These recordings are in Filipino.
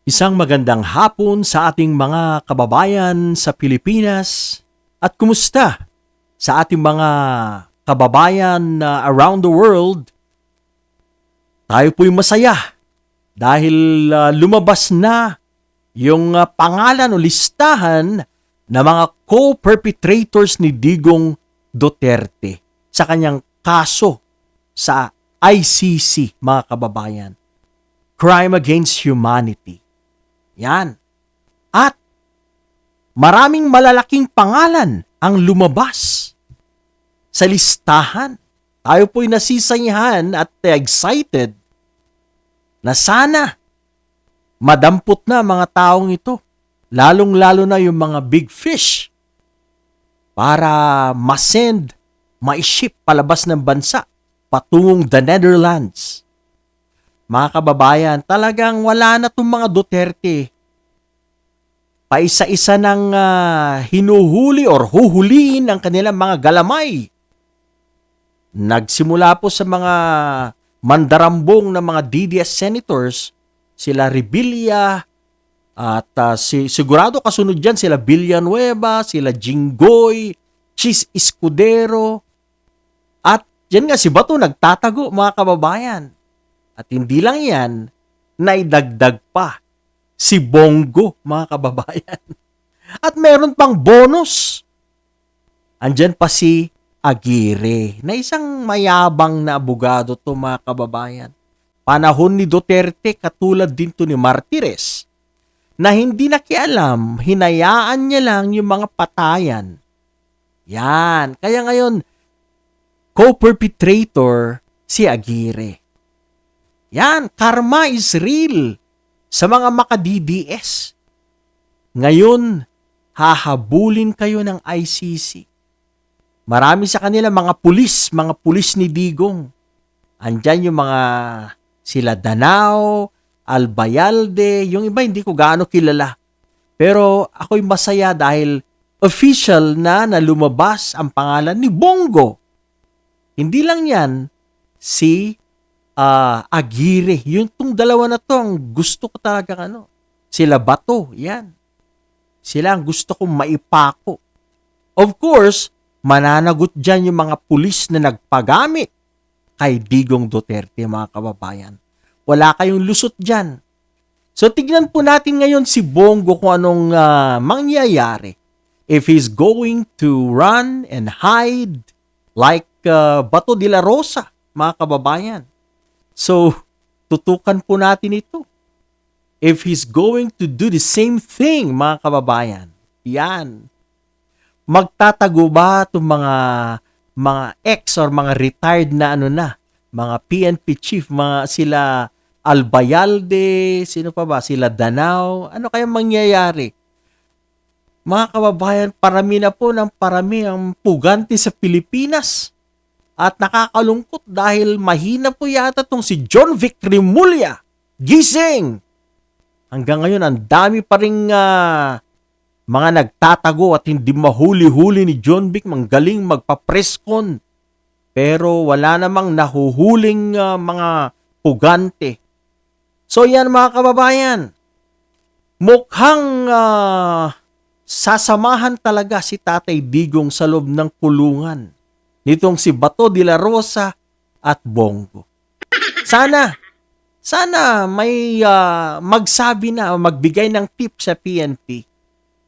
Isang magandang hapon sa ating mga kababayan sa Pilipinas at kumusta sa ating mga kababayan around the world. Tayo po'y masaya dahil lumabas na yung pangalan o listahan ng mga co-perpetrators ni Digong Duterte sa kanyang kaso sa ICC, mga kababayan. Crime Against Humanity. Yan. At maraming malalaking pangalan ang lumabas sa listahan. Tayo po'y nasisayahan at excited na sana madampot na mga taong ito. Lalong-lalo na yung mga big fish para masend, maiship palabas ng bansa patungong the Netherlands. Mga kababayan, talagang wala na itong mga Duterte. Paisa-isa ng hinuhuli or huhuliin ang kanilang mga galamay. Nagsimula po sa mga mandarambong na mga DDS senators, sila Rebilla, at sigurado kasunod dyan sila Villanueva, sila Jinggoy, Chis Escudero, at yan nga si Bato nagtatago, mga kababayan. At hindi lang yan, naidagdag pa si Bongo, mga kababayan. At meron pang bonus. Andyan pa si Aguirre, na isang mayabang na abogado to, mga kababayan. Panahon ni Duterte, katulad din to ni Martires, na hindi nakialam, hinayaan niya lang yung mga patayan. Yan. Kaya ngayon, co-perpetrator si Aguirre. Yan, karma is real sa mga maka-DDS. Ngayon, hahabulin kayo ng ICC. Marami sa kanila mga pulis ni Digong. Andyan yung mga sila Danao, Albayalde, yung iba hindi ko gaano kilala. Pero ako'y masaya dahil official na lumabas ang pangalan ni Bongo. Hindi lang yan, si Aguirre. Yung tong dalawa na to, ang gusto ko talaga sila Bato, yan. Sila ang gusto kong maipako. Of course, mananagot dyan yung mga pulis na nagpagamit kay Digong Duterte, mga kababayan. Wala kayong lusot dyan. So, tignan po natin ngayon si Bongo kung anong mangyayari. If he's going to run and hide like Bato de la Rosa, mga kababayan. So, tutukan po natin ito. If he's going to do the same thing, mga kababayan, yan. Magtatago ba itong mga ex or mga retired na mga PNP chief, mga sila Albayalde, sino pa ba? Sila Danao. Ano kaya mangyayari? Mga kababayan, parami na po ng parami ang pugante sa Pilipinas. At nakakalungkot dahil mahina po yata itong si John Vic Rimulya. Gising! Hanggang ngayon, ang dami pa rin mga nagtatago at hindi mahuli-huli ni John Vic. Manggaling magpa-presscon. Pero wala namang nahuhuling mga pugante. So yan, mga kababayan. Mukhang sasamahan talaga si Tatay Digong sa loob ng kulungan nitong si Bato de la Rosa at Bongo. Sana may magsabi na o magbigay ng tip sa PNP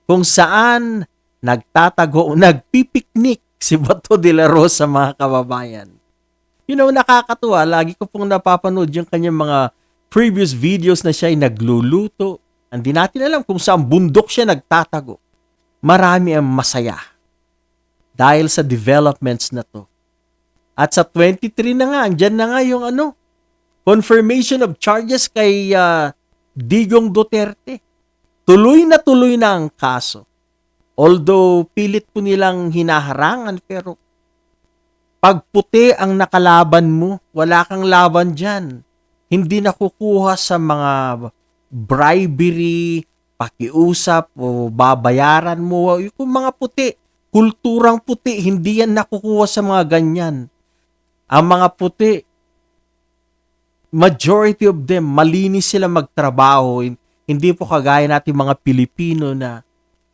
kung saan nagtatago o nagpipiknik si Bato de la Rosa, mga kababayan. You know, nakakatuwa. Lagi ko pong napapanood yung kanyang mga previous videos na siya ay nagluluto. Hindi natin alam kung saan bundok siya nagtatago. Marami ang masaya dahil sa developments na to. At sa 23 na nga, andyan na nga yung confirmation of charges kay Digong Duterte. Tuloy na ang kaso. Although pilit po nilang hinaharangan, pero pag puti ang nakalaban mo, wala kang laban dyan. Hindi nakukuha sa mga bribery, pakiusap o babayaran mo. Yung mga puti, kulturang puti, hindi yan nakukuha sa mga ganyan. Ang mga puti, majority of them, malinis sila magtrabaho. Hindi po kagaya natin mga Pilipino na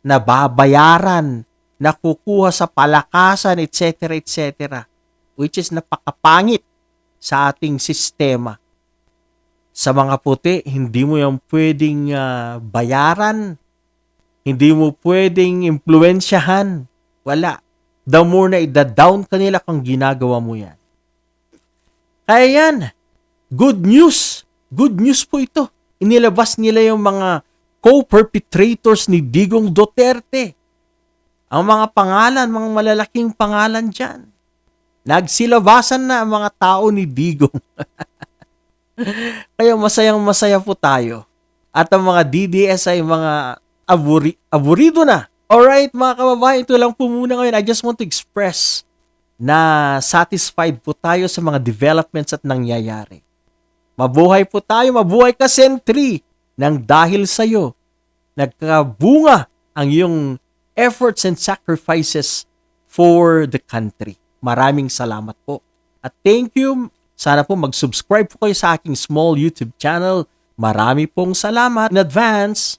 nababayaran, nakukuha sa palakasan, etc., etc., which is napakapangit sa ating sistema. Sa mga puti, hindi mo yung pwedeng bayaran, hindi mo pwedeng impluensyahan. Wala. The more na i-down kanila kung ginagawa mo yan. Kaya yan, good news. Good news po ito. Inilabas nila yung mga co-perpetrators ni Digong Duterte. Ang mga pangalan, mga malalaking pangalan dyan. Nagsilabasan na ang mga tao ni Digong. Kaya masayang-masaya po tayo. At ang mga DDS ay mga aburido na. Alright mga kababayan, ito lang po muna ngayon. I just want to express na satisfied po tayo sa mga developments at nangyayari. Mabuhay po tayo, mabuhay ka Sentry, nang dahil sa'yo, nagkabunga ang iyong efforts and sacrifices for the country. Maraming salamat po. At thank you. Sana po mag-subscribe po kayo sa aking small YouTube channel. Marami pong salamat in advance.